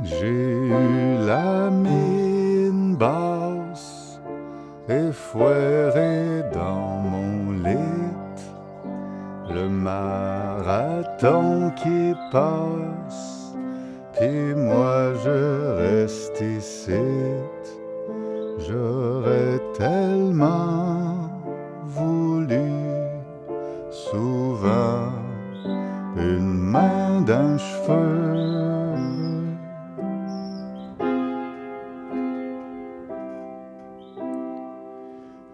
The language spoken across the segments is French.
J'ai eu la mine basse et foiré dans mon lit, le marathon qui passe, puis moi je reste ici. J'aurais tellement voulu souvent une main d'un cheveu.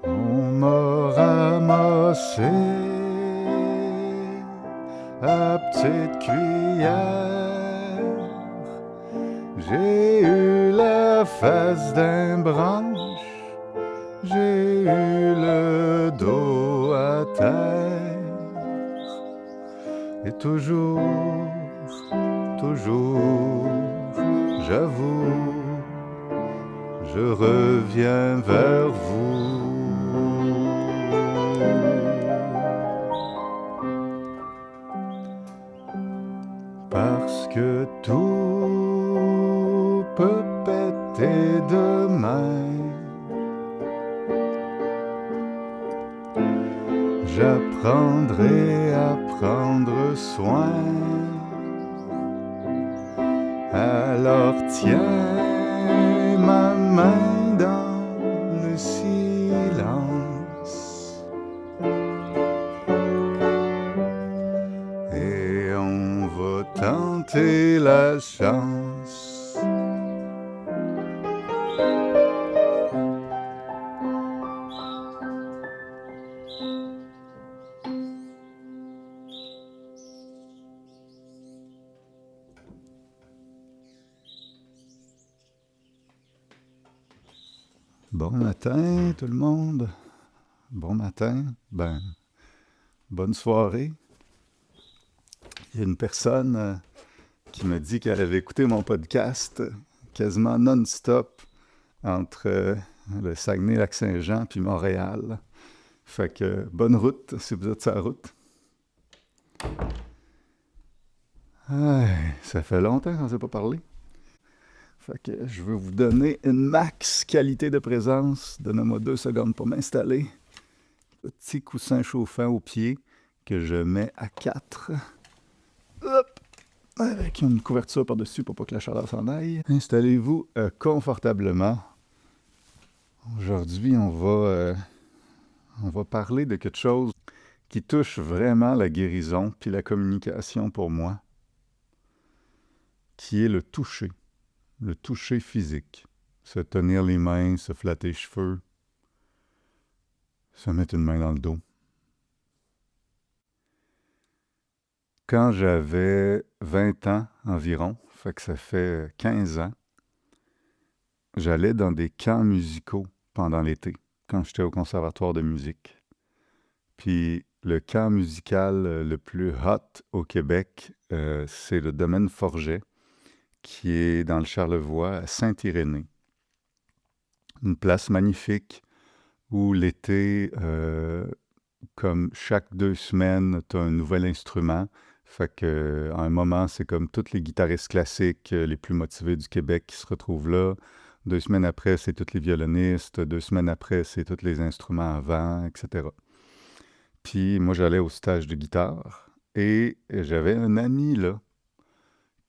On m'a ramassé à petite cuillère. J'ai eu la face d'un branche, j'ai eu le dos à terre. Et toujours, j'avoue, je reviens vers vous. Parce que tout peut péter demain. J'apprendrai à prendre soin. Alors tiens ma main dans le silence et on va tenter la chance. Bon matin tout le monde. Bon matin. Bonne soirée. Il y a une personne qui me dit qu'elle avait écouté mon podcast quasiment non-stop entre le Saguenay-Lac-Saint-Jean puis Montréal. Fait que bonne route si vous êtes sur la route. Ça fait longtemps qu'on ne s'est pas parlé. Fait que je veux vous donner une max qualité de présence. Donnez-moi 2 secondes pour m'installer. Petit coussin chauffant au pied que je mets à 4. Hop! Avec une couverture par-dessus pour pas que la chaleur s'en aille. Installez-vous confortablement. Aujourd'hui, on va parler de quelque chose qui touche vraiment la guérison puis la communication pour moi, qui est le toucher physique. Se tenir les mains, se flatter les cheveux, se mettre une main dans le dos. Quand j'avais 20 ans environ, fait que ça fait 15 ans, j'allais dans des camps musicaux pendant l'été, quand j'étais au conservatoire de musique. Puis le camp musical le plus hot au Québec, c'est le Domaine Forget, qui est dans le Charlevoix, à Saint-Irénée. Une place magnifique où l'été, comme chaque 2 semaines, tu as un nouvel instrument. Fait que, à un moment, c'est comme tous les guitaristes classiques les plus motivés du Québec qui se retrouvent là. 2 semaines après, c'est tous les violonistes. 2 semaines après, c'est tous les instruments à vent, etc. Puis moi, j'allais au stage de guitare et j'avais un ami là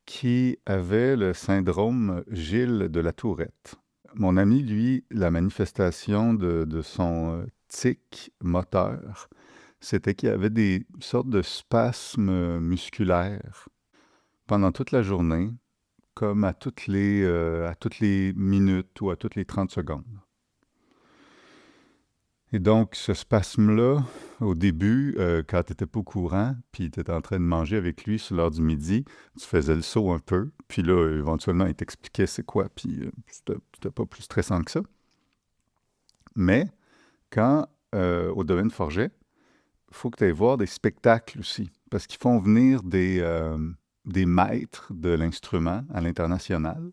qui avait le syndrome Gilles de la Tourette. Mon ami, lui, la manifestation de son tic moteur, c'était qu'il avait des sortes de spasmes musculaires pendant toute la journée, comme à toutes les minutes ou à toutes les 30 secondes. Et donc, ce spasme-là, au début, quand tu n'étais pas au courant, puis tu étais en train de manger avec lui sur l'heure du midi, tu faisais le saut un peu, puis là, éventuellement, il t'expliquait c'est quoi, puis c'était pas plus stressant que ça. Mais quand, au Domaine Forget, il faut que tu ailles voir des spectacles aussi, parce qu'ils font venir des maîtres de l'instrument à l'international.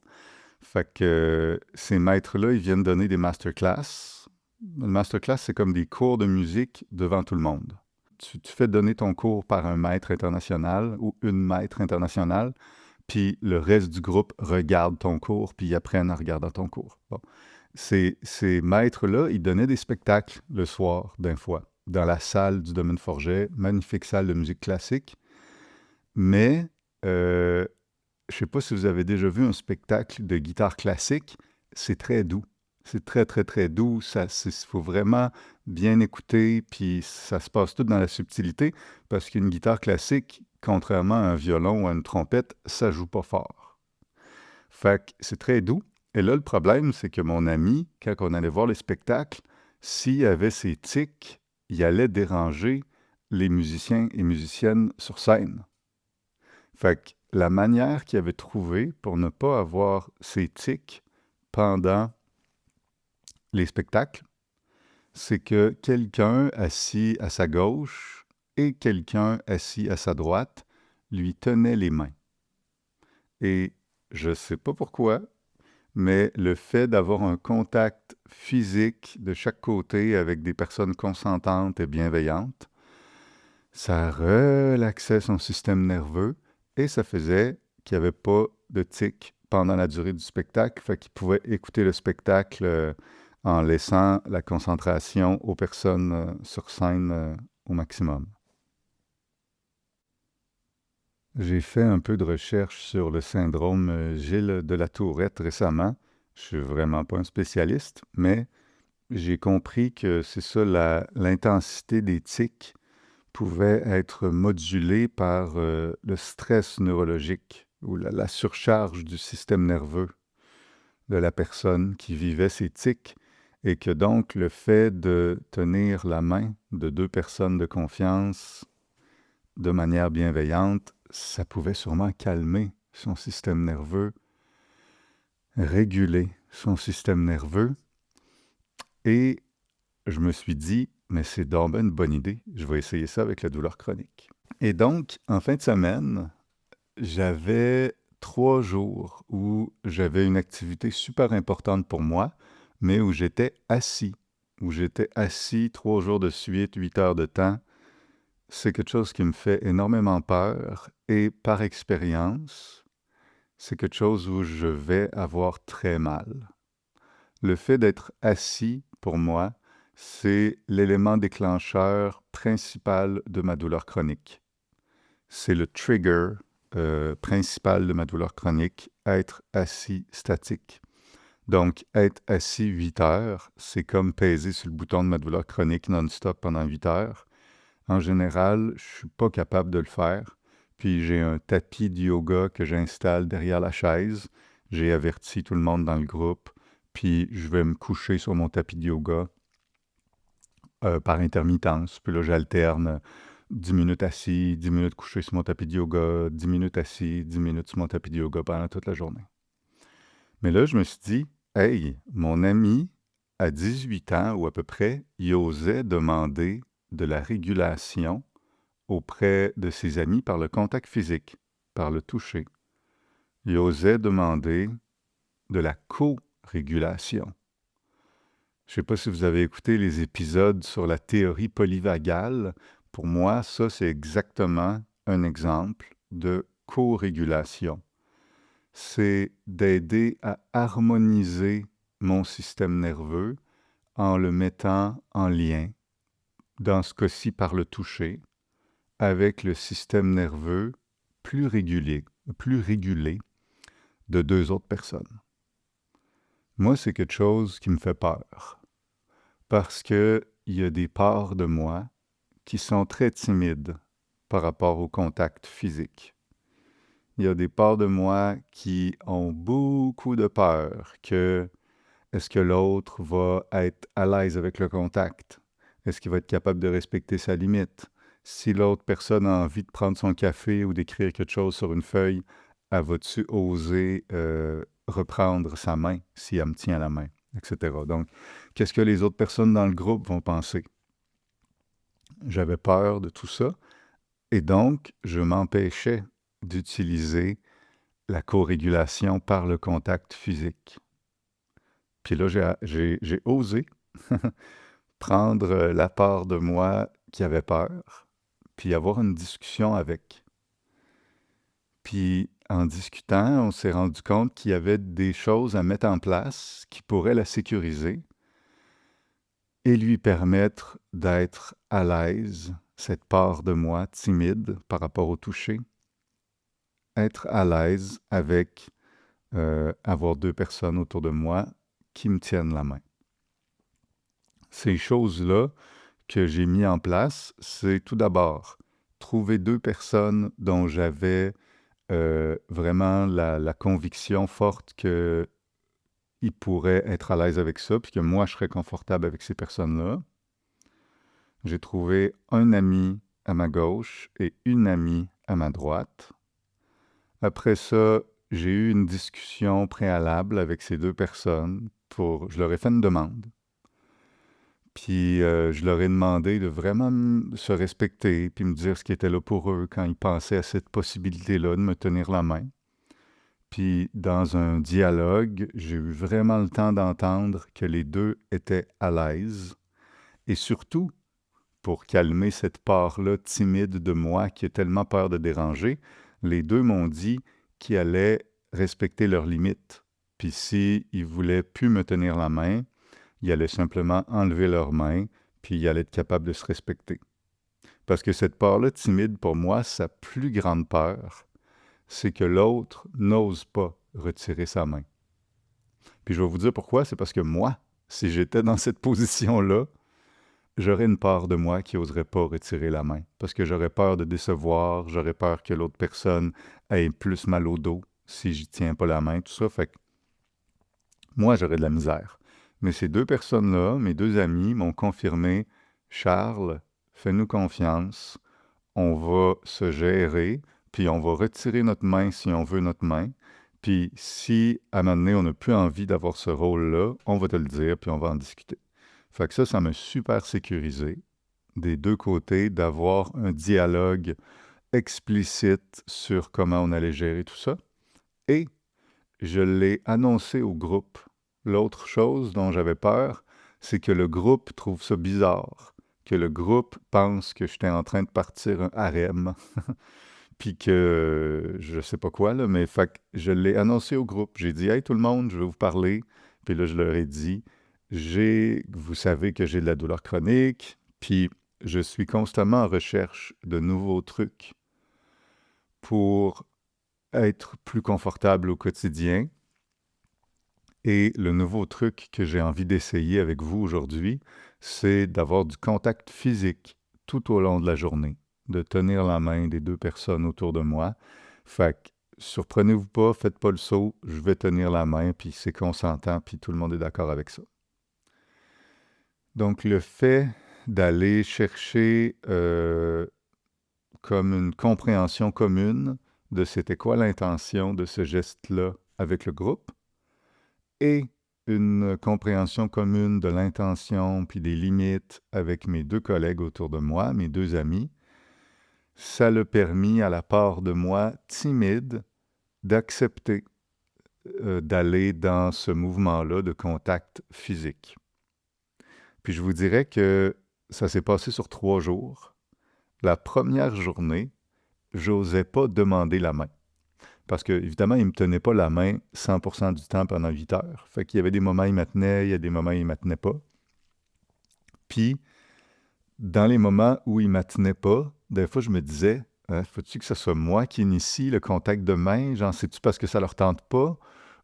Fait que ces maîtres-là, ils viennent donner des masterclass. Le masterclass, c'est comme des cours de musique devant tout le monde. Tu fais donner ton cours par un maître international ou une maître internationale, puis le reste du groupe regarde ton cours, puis ils apprennent en regardant ton cours. Bon. Ces maîtres-là, ils donnaient des spectacles le soir, d'un fois, dans la salle du Domaine Forget, magnifique salle de musique classique. Mais, je ne sais pas si vous avez déjà vu un spectacle de guitare classique, c'est très doux. C'est très, très, très doux. Il faut vraiment bien écouter, puis ça se passe tout dans la subtilité, parce qu'une guitare classique, contrairement à un violon ou à une trompette, ça joue pas fort. Fait que c'est très doux. Et là, le problème, c'est que mon ami, quand on allait voir les spectacles, s'il avait ses tics, il allait déranger les musiciens et musiciennes sur scène. Fait que la manière qu'il avait trouvée pour ne pas avoir ses tics pendant les spectacles, c'est que quelqu'un assis à sa gauche et quelqu'un assis à sa droite lui tenait les mains. Et je ne sais pas pourquoi, mais le fait d'avoir un contact physique de chaque côté avec des personnes consentantes et bienveillantes, ça relaxait son système nerveux et ça faisait qu'il n'y avait pas de tic pendant la durée du spectacle, fait qu'il pouvait écouter le spectacle en laissant la concentration aux personnes sur scène au maximum. J'ai fait un peu de recherche sur le syndrome Gilles de la Tourette récemment. Je suis vraiment pas un spécialiste, mais j'ai compris que c'est ça, l'intensité des tics pouvait être modulée par le stress neurologique ou la surcharge du système nerveux de la personne qui vivait ces tics et que donc le fait de tenir la main de deux personnes de confiance de manière bienveillante, ça pouvait sûrement calmer son système nerveux, réguler son système nerveux. Et je me suis dit, mais c'est donc ben une bonne idée, je vais essayer ça avec la douleur chronique. Et donc, en fin de semaine, j'avais 3 jours où j'avais une activité super importante pour moi, mais où j'étais assis. Où j'étais assis 3 jours de suite, 8 heures de temps. C'est quelque chose qui me fait énormément peur et par expérience, c'est quelque chose où je vais avoir très mal. Le fait d'être assis, pour moi, c'est l'élément déclencheur principal de ma douleur chronique. C'est le trigger principal de ma douleur chronique, être assis statique. Donc, être assis 8 heures, c'est comme peser sur le bouton de ma douleur chronique non-stop pendant 8 heures. En général, je suis pas capable de le faire. Puis j'ai un tapis de yoga que j'installe derrière la chaise. J'ai averti tout le monde dans le groupe. Puis je vais me coucher sur mon tapis de yoga par intermittence. Puis là, j'alterne 10 minutes assis, 10 minutes couché sur mon tapis de yoga, 10 minutes assis, 10 minutes sur mon tapis de yoga pendant toute la journée. Mais là, je me suis dit, hey, mon ami, à 18 ans ou à peu près, il osait demander de la régulation auprès de ses amis par le contact physique, par le toucher. Il osait demander de la co-régulation. Je ne sais pas si vous avez écouté les épisodes sur la théorie polyvagale. Pour moi, ça, c'est exactement un exemple de co-régulation. C'est d'aider à harmoniser mon système nerveux en le mettant en lien, dans ce cas-ci par le toucher, avec le système nerveux plus régulé de deux autres personnes. Moi, c'est quelque chose qui me fait peur, parce qu'il y a des parts de moi qui sont très timides par rapport au contact physique. Il y a des parts de moi qui ont beaucoup de peur que est-ce que l'autre va être à l'aise avec le contact? Est-ce qu'il va être capable de respecter sa limite? Si l'autre personne a envie de prendre son café ou d'écrire quelque chose sur une feuille, elle va-tu oser reprendre sa main si elle me tient la main, etc. Donc, qu'est-ce que les autres personnes dans le groupe vont penser? J'avais peur de tout ça et donc je m'empêchais d'utiliser la co-régulation par le contact physique. Puis là, j'ai osé prendre la part de moi qui avait peur, puis avoir une discussion avec. Puis en discutant, on s'est rendu compte qu'il y avait des choses à mettre en place qui pourraient la sécuriser et lui permettre d'être à l'aise, cette part de moi timide par rapport au toucher, être à l'aise avec avoir deux personnes autour de moi qui me tiennent la main. Ces choses-là que j'ai mis en place, c'est tout d'abord trouver deux personnes dont j'avais vraiment la conviction forte qu'ils pourraient être à l'aise avec ça, puis que moi, je serais confortable avec ces personnes-là. J'ai trouvé un ami à ma gauche et une amie à ma droite. Après ça, j'ai eu une discussion préalable avec ces deux personnes je leur ai fait une demande. Puis je leur ai demandé de vraiment se respecter, puis me dire ce qui était là pour eux quand ils pensaient à cette possibilité-là de me tenir la main. Puis dans un dialogue, j'ai eu vraiment le temps d'entendre que les deux étaient à l'aise. Et surtout, pour calmer cette part-là timide de moi qui a tellement peur de déranger, les deux m'ont dit qu'ils allaient respecter leurs limites. Puis s'ils ne voulaient plus me tenir la main, ils allaient simplement enlever leurs mains, puis ils allaient être capables de se respecter. Parce que cette part-là timide, pour moi, sa plus grande peur, c'est que l'autre n'ose pas retirer sa main. Puis je vais vous dire pourquoi, c'est parce que moi, si j'étais dans cette position-là, j'aurais une part de moi qui n'oserait pas retirer la main. Parce que j'aurais peur de décevoir, j'aurais peur que l'autre personne ait plus mal au dos si je tiens pas la main, tout ça. Fait que moi, j'aurais de la misère. Mais ces deux personnes-là, mes deux amis, m'ont confirmé, Charles, fais-nous confiance, on va se gérer, puis on va retirer notre main si on veut notre main. Puis si, à un moment donné, on n'a plus envie d'avoir ce rôle-là, on va te le dire, puis on va en discuter. Fait que ça m'a super sécurisé des deux côtés, d'avoir un dialogue explicite sur comment on allait gérer tout ça. Et je l'ai annoncé au groupe. L'autre chose dont j'avais peur, c'est que le groupe trouve ça bizarre, que le groupe pense que j'étais en train de partir un harem, puis que je sais pas quoi, là, mais fait que je l'ai annoncé au groupe. J'ai dit « Hey tout le monde, je vais vous parler », puis là je leur ai dit « Vous savez que j'ai de la douleur chronique, puis je suis constamment en recherche de nouveaux trucs pour être plus confortable au quotidien. Et le nouveau truc que j'ai envie d'essayer avec vous aujourd'hui, c'est d'avoir du contact physique tout au long de la journée, de tenir la main des deux personnes autour de moi. Fait que surprenez-vous pas, faites pas le saut, je vais tenir la main, puis c'est consentant, puis tout le monde est d'accord avec ça. Donc le fait d'aller chercher comme une compréhension commune de c'était quoi l'intention de ce geste-là avec le groupe et une compréhension commune de l'intention puis des limites avec mes deux collègues autour de moi, mes deux amis, ça l'a permis à la part de moi timide d'accepter d'aller dans ce mouvement-là de contact physique. Puis je vous dirais que ça s'est passé sur 3 jours. La première journée, j'osais pas demander la main. Parce que, évidemment, il ne me tenait pas la main 100% du temps pendant 8 heures. Fait qu'il y avait des moments où il me tenait, il y a des moments où il ne me tenait pas. Puis, dans les moments où il ne me tenait pas, des fois, je me disais, faut-tu que ce soit moi qui initie le contact de main? Genre, c'est-tu parce que ça leur tente pas?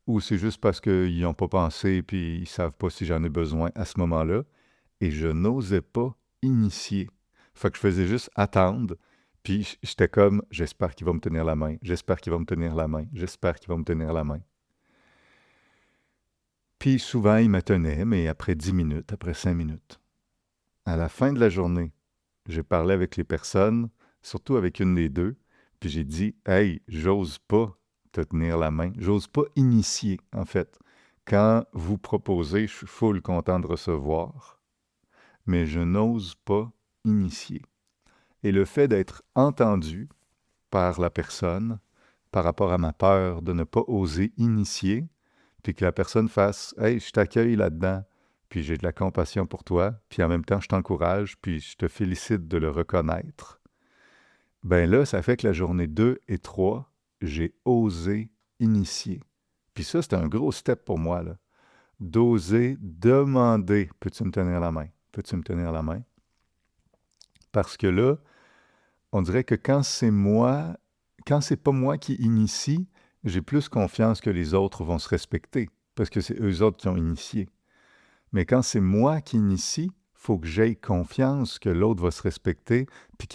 Ou c'est juste parce qu'ils n'ont pas pensé et puis ils ne savent pas si j'en ai besoin à ce moment-là? Et je n'osais pas initier. Fait que je faisais juste attendre. Puis j'étais comme, j'espère qu'il va me tenir la main, j'espère qu'il va me tenir la main, j'espère qu'il va me tenir la main. Puis souvent, il me tenait, mais après 10 minutes, après 5 minutes. À la fin de la journée, j'ai parlé avec les personnes, surtout avec une des deux, puis j'ai dit, « Hey, j'ose pas te tenir la main, j'ose pas initier, en fait. Quand vous proposez, je suis full content de recevoir, mais je n'ose pas initier. » Et le fait d'être entendu par la personne par rapport à ma peur de ne pas oser initier, puis que la personne fasse « Hey, je t'accueille là-dedans, puis j'ai de la compassion pour toi, puis en même temps, je t'encourage, puis je te félicite de le reconnaître. » Ben là, ça fait que la journée 2 et 3, j'ai osé initier. Puis ça, c'était un gros step pour moi, là. D'oser demander, peux-tu me tenir la main? Peux-tu me tenir la main? Parce que là, on dirait que quand c'est pas moi qui initie, j'ai plus confiance que les autres vont se respecter, parce que c'est eux autres qui ont initié. Mais quand c'est moi qui initie, il faut que j'aie confiance que l'autre va se respecter, puis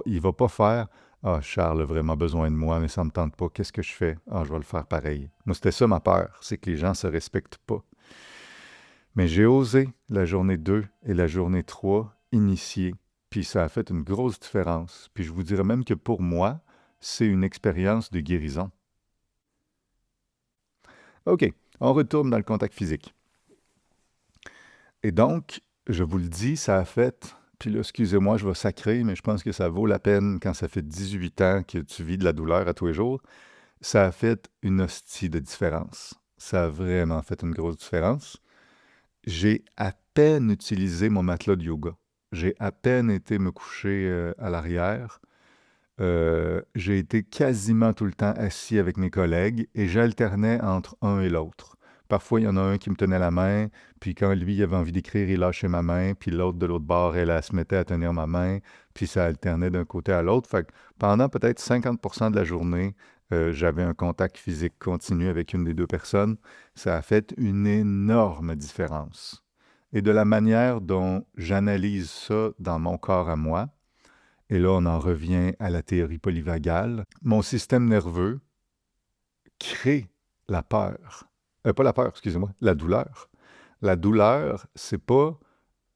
il va pas faire «Ah, Charles a vraiment besoin de moi, mais ça me tente pas, qu'est-ce que je fais? Ah, je vais le faire pareil.» Moi, c'était ça ma peur, c'est que les gens se respectent pas. Mais j'ai osé la journée 2 et la journée 3 initier, puis ça a fait une grosse différence. Puis je vous dirais même que pour moi, c'est une expérience de guérison. OK, on retourne dans le contact physique. Et donc, je vous le dis, ça a fait, puis là, excusez-moi, je vais sacrer, mais je pense que ça vaut la peine quand ça fait 18 ans que tu vis de la douleur à tous les jours. Ça a fait une hostie de différence. Ça a vraiment fait une grosse différence. J'ai à peine utilisé mon matelas de yoga. J'ai à peine été me coucher à l'arrière. J'ai été quasiment tout le temps assis avec mes collègues et j'alternais entre un et l'autre. Parfois, il y en a un qui me tenait la main, puis quand lui il avait envie d'écrire, il lâchait ma main, puis l'autre de l'autre bord, elle se mettait à tenir ma main, puis ça alternait d'un côté à l'autre. Fait que pendant peut-être 50% de la journée, j'avais un contact physique continu avec une des deux personnes. Ça a fait une énorme différence. Et de la manière dont j'analyse ça dans mon corps à moi, et là, on en revient à la théorie polyvagale. Mon système nerveux crée la peur. Pas la peur, excusez-moi, la douleur. La douleur, c'est pas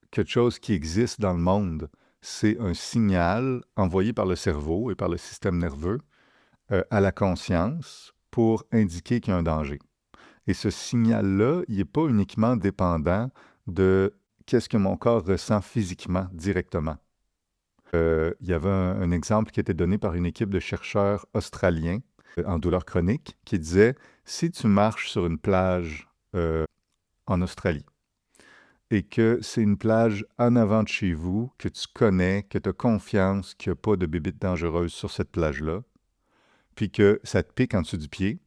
quelque chose qui existe dans le monde. C'est un signal envoyé par le cerveau et par le système nerveux à la conscience pour indiquer qu'il y a un danger. Et ce signal-là, il n'est pas uniquement dépendant de qu'est-ce que mon corps ressent physiquement, directement. Il y avait un exemple qui était donné par une équipe de chercheurs australiens en douleur chronique qui disait, si tu marches sur une plage en Australie et que c'est une plage en avant de chez vous, que tu connais, que tu as confiance qu'il n'y a pas de bébites dangereuses sur cette plage-là, puis que ça te pique en dessous du pied,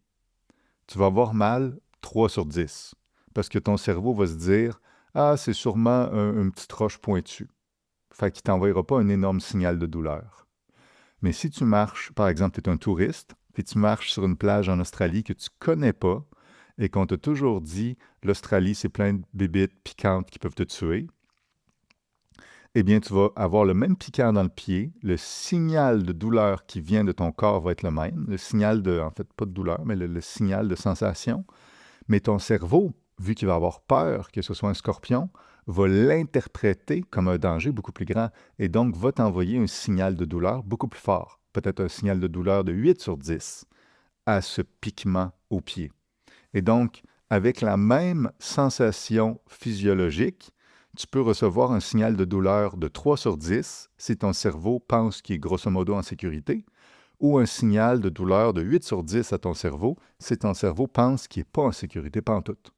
tu vas avoir mal 3 sur 10. Parce que ton cerveau va se dire, ah, c'est sûrement une petite roche pointue. Fait qu'il ne t'envoyera pas un énorme signal de douleur. Mais si tu marches, par exemple, tu es un touriste, puis tu marches sur une plage en Australie que tu ne connais pas et qu'on t'a toujours dit l'Australie, c'est plein de bébites piquantes qui peuvent te tuer, eh bien, tu vas avoir le même piquant dans le pied, le signal de douleur qui vient de ton corps va être le même, le signal de, en fait, pas de douleur, mais le signal de sensation, mais ton cerveau, vu qu'il va avoir peur que ce soit un scorpion, va l'interpréter comme un danger beaucoup plus grand et donc va t'envoyer un signal de douleur beaucoup plus fort, peut-être un signal de douleur de 8 sur 10 à ce piquement au pied. Et donc, avec la même sensation physiologique, tu peux recevoir un signal de douleur de 3 sur 10 si ton cerveau pense qu'il est grosso modo en sécurité, ou un signal de douleur de 8 sur 10 à ton cerveau si ton cerveau pense qu'il n'est pas en sécurité pantoute.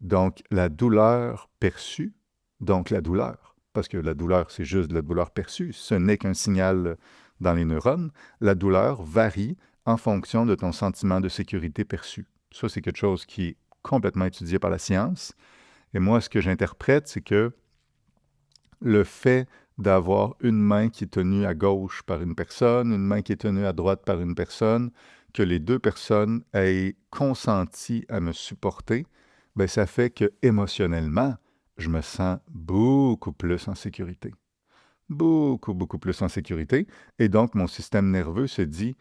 Donc, la douleur perçue, donc la douleur, parce que la douleur, c'est juste de la douleur perçue, ce n'est qu'un signal dans les neurones, la douleur varie en fonction de ton sentiment de sécurité perçu. Ça, c'est quelque chose qui est complètement étudié par la science. Et moi, ce que j'interprète, c'est que le fait d'avoir une main qui est tenue à gauche par une personne, une main qui est tenue à droite par une personne, que les deux personnes aient consenti à me supporter, bien, ça fait que émotionnellement, je me sens beaucoup plus en sécurité. Beaucoup, beaucoup plus en sécurité. Et donc, mon système nerveux se dit,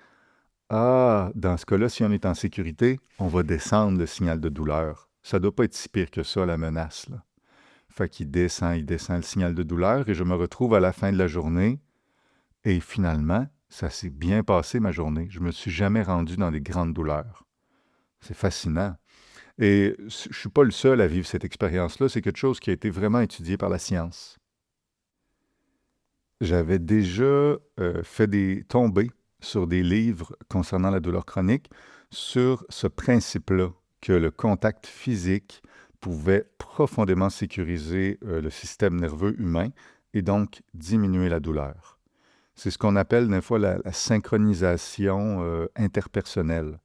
ah, dans ce cas-là, si on est en sécurité, on va descendre le signal de douleur. Ça ne doit pas être si pire que ça, la menace, là. Fait qu'il descend, il descend le signal de douleur et je me retrouve à la fin de la journée et finalement, ça s'est bien passé ma journée. Je me suis jamais rendu dans des grandes douleurs. C'est fascinant. Et je ne suis pas le seul à vivre cette expérience-là. C'est quelque chose qui a été vraiment étudié par la science. J'avais déjà fait des tombées sur des livres concernant la douleur chronique sur ce principe-là, que le contact physique pouvait profondément sécuriser le système nerveux humain et donc diminuer la douleur. C'est ce qu'on appelle des fois la synchronisation interpersonnelle.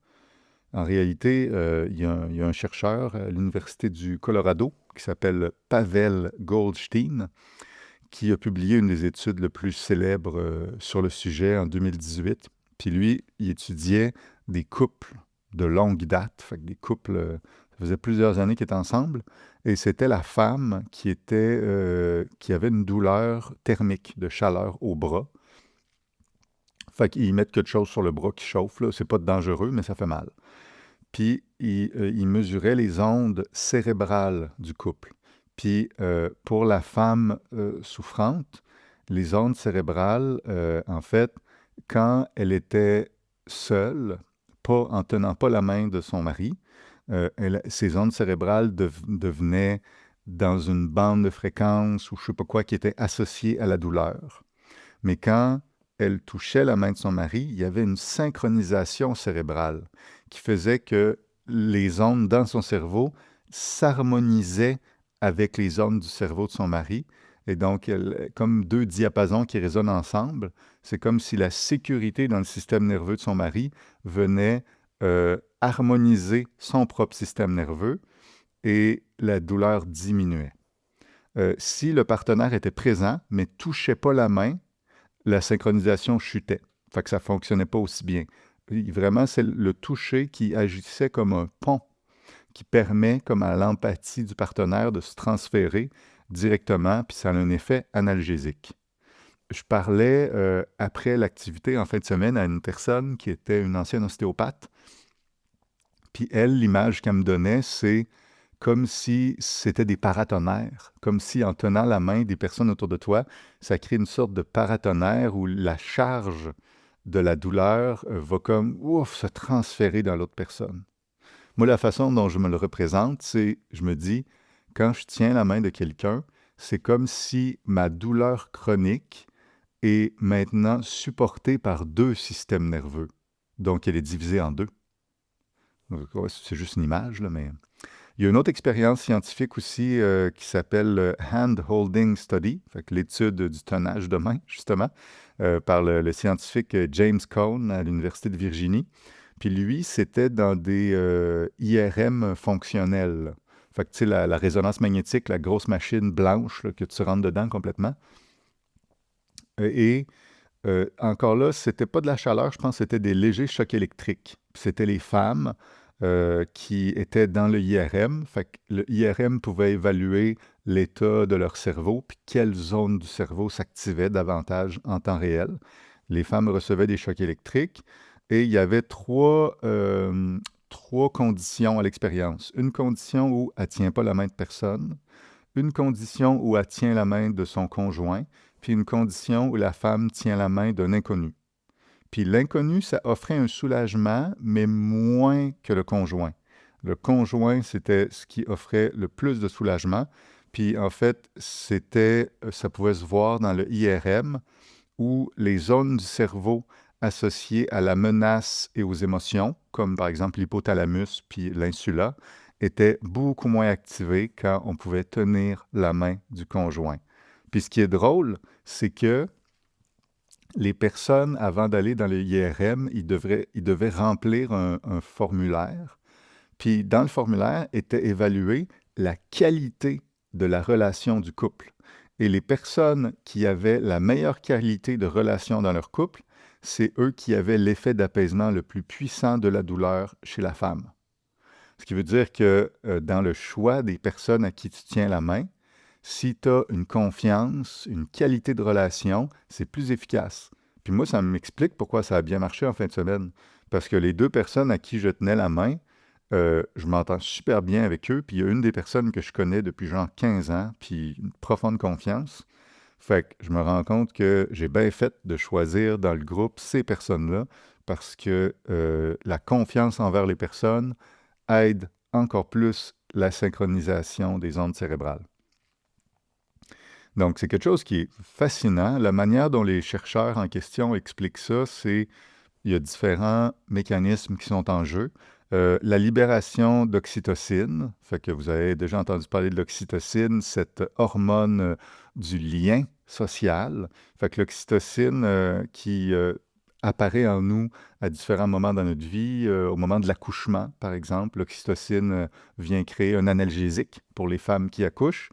En réalité, il y a un chercheur à l'Université du Colorado qui s'appelle Pavel Goldstein, qui a publié une des études les plus célèbres sur le sujet en 2018. Puis lui, il étudiait des couples de longue date, fait que des couples, ça faisait plusieurs années qu'ils étaient ensemble, et c'était la femme qui avait une douleur thermique, de chaleur au bras. Fait qu'ils mettent quelque chose sur le bras qui chauffe, là. C'est pas dangereux, mais ça fait mal. Puis il mesurait les ondes cérébrales du couple. Puis pour la femme souffrante, les ondes cérébrales, en fait, quand elle était seule, pas, en tenant pas la main de son mari, ces ondes cérébrales devenaient dans une bande de fréquence ou je sais pas quoi qui était associée à la douleur. Mais quand elle touchait la main de son mari, il y avait une synchronisation cérébrale qui faisait que les ondes dans son cerveau s'harmonisaient avec les ondes du cerveau de son mari. Et donc, comme deux diapasons qui résonnent ensemble, c'est comme si la sécurité dans le système nerveux de son mari venait harmoniser son propre système nerveux et la douleur diminuait. Si le partenaire était présent, mais touchait pas la main, la synchronisation chutait. Fait que ça ne fonctionnait pas aussi bien. Vraiment, c'est le toucher qui agissait comme un pont, qui permet, comme à l'empathie du partenaire, de se transférer directement, puis ça a un effet analgésique. Je parlais après l'activité en fin de semaine à une personne qui était une ancienne ostéopathe, puis elle, l'image qu'elle me donnait, c'est comme si c'était des paratonnerres, comme si en tenant la main des personnes autour de toi, ça crée une sorte de paratonnerre où la charge de la douleur va comme se transférer dans l'autre personne. Moi, la façon dont je me le représente, c'est, je me dis, quand je tiens la main de quelqu'un, c'est comme si ma douleur chronique est maintenant supportée par deux systèmes nerveux. Donc, elle est divisée en deux. C'est juste une image, là, mais... Il y a une autre expérience scientifique aussi qui s'appelle le Hand Holding Study, fait que l'étude du tenage de main, justement, par le scientifique James Cone à l'Université de Virginie. Puis lui, c'était dans des IRM fonctionnels. Fait que, tu sais, la résonance magnétique, la grosse machine blanche là, que tu rentres dedans complètement. Et encore là, c'était pas de la chaleur, je pense que c'était des légers chocs électriques. Puis c'était les femmes qui étaient dans le IRM. Fait que le IRM pouvait évaluer l'état de leur cerveau, puis quelle zone du cerveau s'activait davantage en temps réel. Les femmes recevaient des chocs électriques et il y avait trois conditions à l'expérience. Une condition où elle ne tient pas la main de personne, une condition où elle tient la main de son conjoint, puis une condition où la femme tient la main d'un inconnu. Puis l'inconnu, ça offrait un soulagement, mais moins que le conjoint. Le conjoint, c'était ce qui offrait le plus de soulagement. Puis en fait, ça pouvait se voir dans le IRM où les zones du cerveau associées à la menace et aux émotions, comme par exemple l'hypothalamus puis l'insula, étaient beaucoup moins activées quand on pouvait tenir la main du conjoint. Puis ce qui est drôle, c'est que les personnes, avant d'aller dans le IRM, ils devaient remplir un formulaire. Puis dans le formulaire était évaluée la qualité de la relation du couple. Et les personnes qui avaient la meilleure qualité de relation dans leur couple, c'est eux qui avaient l'effet d'apaisement le plus puissant de la douleur chez la femme. Ce qui veut dire que dans le choix des personnes à qui tu tiens la main, si tu as une confiance, une qualité de relation, c'est plus efficace. Puis moi, ça m'explique pourquoi ça a bien marché en fin de semaine. Parce que les deux personnes à qui je tenais la main, je m'entends super bien avec eux. Puis il y a une des personnes que je connais depuis genre 15 ans, puis une profonde confiance. Fait que je me rends compte que j'ai bien fait de choisir dans le groupe ces personnes-là parce que la confiance envers les personnes aide encore plus la synchronisation des ondes cérébrales. Donc, c'est quelque chose qui est fascinant. La manière dont les chercheurs en question expliquent ça, c'est il y a différents mécanismes qui sont en jeu. La libération d'oxytocine, fait que vous avez déjà entendu parler de l'oxytocine, cette hormone du lien social. Fait que l'oxytocine qui apparaît en nous à différents moments dans notre vie, au moment de l'accouchement, par exemple, l'oxytocine vient créer un analgésique pour les femmes qui accouchent,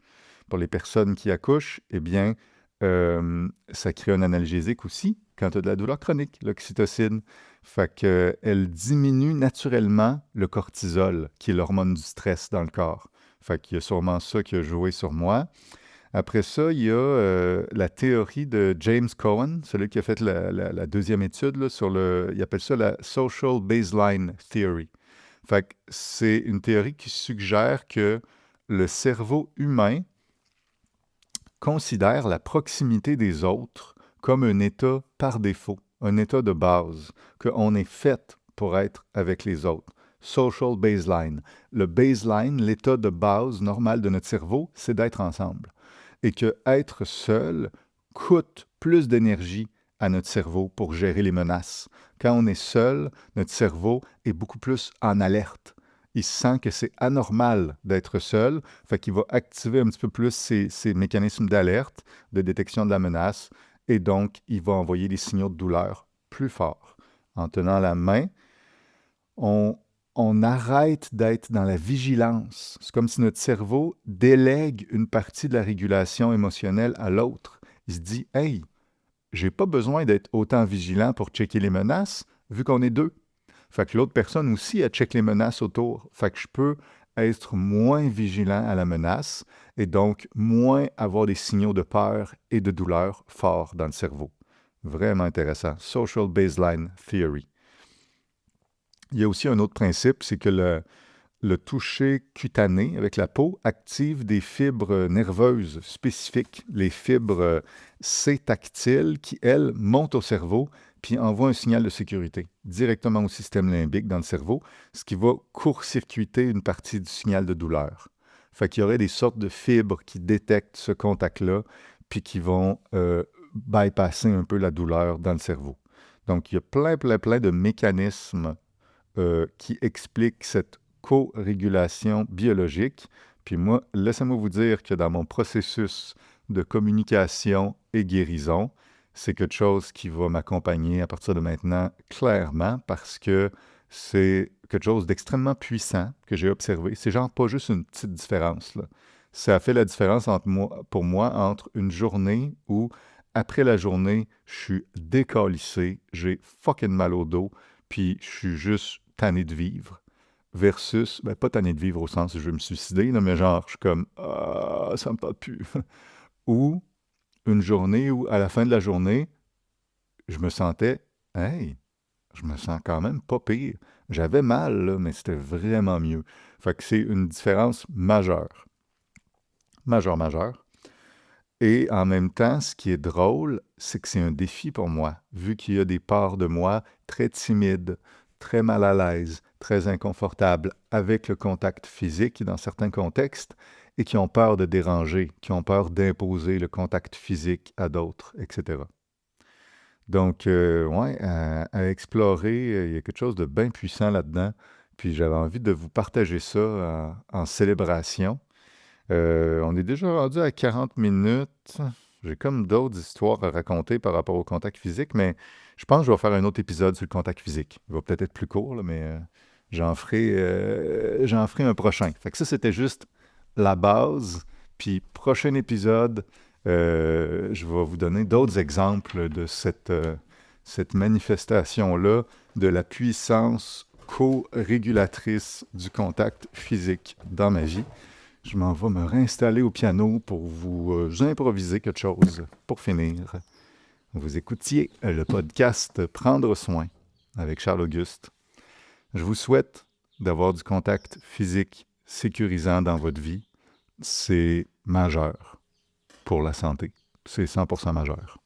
pour les personnes qui accouchent, eh bien, ça crée un analgésique aussi quand tu as de la douleur chronique, l'oxytocine. Fait qu'elle diminue naturellement le cortisol, qui est l'hormone du stress dans le corps. Fait qu'il y a sûrement ça qui a joué sur moi. Après ça, il y a la théorie de James Cohen, celui qui a fait la deuxième étude là, sur le... Il appelle ça la Social Baseline Theory. Fait que c'est une théorie qui suggère que le cerveau humain considère la proximité des autres comme un état par défaut, un état de base, qu'on est fait pour être avec les autres. Social baseline. Le baseline, l'état de base normal de notre cerveau, c'est d'être ensemble. Et que être seul coûte plus d'énergie à notre cerveau pour gérer les menaces. Quand on est seul, notre cerveau est beaucoup plus en alerte. Il sent que c'est anormal d'être seul, fait qu'il va activer un petit peu plus ses mécanismes d'alerte, de détection de la menace, et donc il va envoyer des signaux de douleur plus forts. En tenant la main, on arrête d'être dans la vigilance. C'est comme si notre cerveau délègue une partie de la régulation émotionnelle à l'autre. Il se dit « Hey, j'ai pas besoin d'être autant vigilant pour checker les menaces, vu qu'on est deux. » Fait que l'autre personne aussi, elle check les menaces autour. Fait que je peux être moins vigilant à la menace et donc moins avoir des signaux de peur et de douleur forts dans le cerveau. Vraiment intéressant. Social Baseline Theory. Il y a aussi un autre principe, c'est que le toucher cutané avec la peau active des fibres nerveuses spécifiques, les fibres C-tactiles qui, elles, montent au cerveau puis envoient un signal de sécurité directement au système limbique dans le cerveau, ce qui va court-circuiter une partie du signal de douleur. Fait qu'il y aurait des sortes de fibres qui détectent ce contact-là puis qui vont bypasser un peu la douleur dans le cerveau. Donc, il y a plein de mécanismes qui expliquent cette co-régulation biologique. Puis moi, laissez-moi vous dire que dans mon processus de communication et guérison, c'est quelque chose qui va m'accompagner à partir de maintenant clairement parce que c'est quelque chose d'extrêmement puissant que j'ai observé. C'est genre pas juste une petite différence, là. Ça a fait la différence pour moi entre une journée où, après la journée, je suis décalissé, j'ai fucking mal au dos, puis je suis juste tanné de vivre, versus, ben pas tanné de vivre au sens où je vais me suicider, là, mais genre, je suis comme, ah, ça me parle plus. Ou une journée où, à la fin de la journée, je me sentais, hey, je me sens quand même pas pire. J'avais mal, là, mais c'était vraiment mieux. Fait que c'est une différence majeure. Majeure. Et en même temps, ce qui est drôle, c'est que c'est un défi pour moi, vu qu'il y a des parts de moi très timides, très mal à l'aise, très inconfortables avec le contact physique dans certains contextes et qui ont peur de déranger, qui ont peur d'imposer le contact physique à d'autres, etc. Donc, ouais, à explorer, il y a quelque chose de bien puissant là-dedans. Puis j'avais envie de vous partager ça en célébration. On est déjà rendu à 40 minutes. J'ai comme d'autres histoires à raconter par rapport au contact physique, mais je pense que je vais faire un autre épisode sur le contact physique. Il va peut-être être plus court, là, mais j'en ferai un prochain. Fait que ça, c'était juste la base. Puis, prochain épisode, je vais vous donner d'autres exemples de cette manifestation-là, de la puissance co-régulatrice du contact physique dans ma vie. Je m'en vais me réinstaller au piano pour vous improviser quelque chose pour finir. Vous écoutiez le podcast Prendre soin avec Charles-Auguste. Je vous souhaite d'avoir du contact physique sécurisant dans votre vie. C'est majeur pour la santé. C'est 100% majeur.